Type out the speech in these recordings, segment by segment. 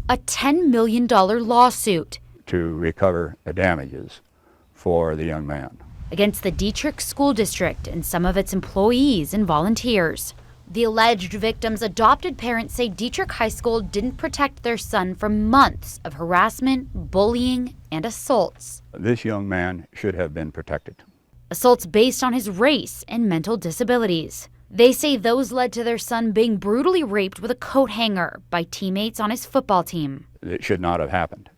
a $10 million lawsuit to recover the damages for the young man against the Dietrich School District and some of its employees and volunteers. The alleged victim's adopted parents say Dietrich High School didn't protect their son from months of harassment, bullying, and assaults. This young man should have been protected. Assaults based on his race and mental disabilities. They say those led to their son being brutally raped with a coat hanger by teammates on his football team. It should not have happened.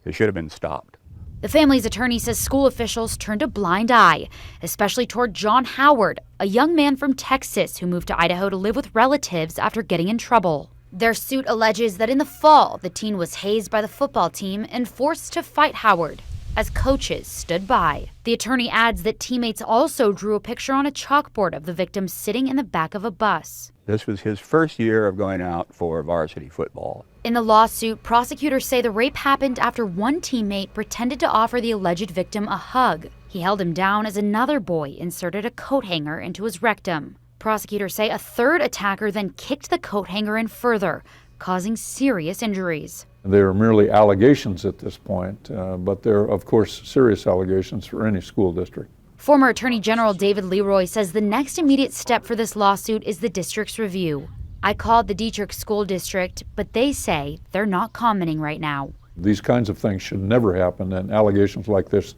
It should have been stopped. The family's attorney says school officials turned a blind eye, especially toward John Howard, a young man from Texas who moved to Idaho to live with relatives after getting in trouble. Their suit alleges that in the fall, the teen was hazed by the football team and forced to fight Howard as coaches stood by. The attorney adds that teammates also drew a picture on a chalkboard of the victim sitting in the back of a bus. This was his first year of going out for varsity football. In the lawsuit, prosecutors say the rape happened after one teammate pretended to offer the alleged victim a hug. He held him down as another boy inserted a coat hanger into his rectum. Prosecutors say a third attacker then kicked the coat hanger in further, causing serious injuries. They are merely allegations at this point, but they're, of course, serious allegations for any school district. Former Attorney General David Leroy says the next immediate step for this lawsuit is the district's review. I called the Dietrich School District, but they say they're not commenting right now. These kinds of things should never happen, and allegations like this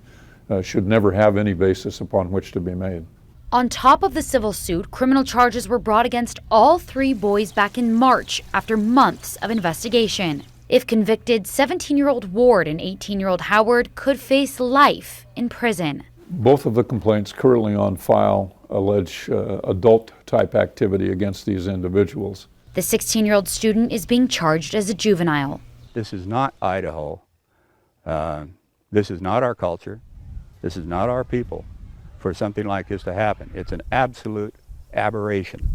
should never have any basis upon which to be made. On top of the civil suit, criminal charges were brought against all three boys back in March after months of investigation. If convicted, 17-year-old Ward and 18-year-old Howard could face life in prison. Both of the complaints currently on file allege adult-type activity against these individuals. The 16-year-old student is being charged as a juvenile. This is not Idaho. This is not our culture. This is not our people for something like this to happen. It's an absolute aberration.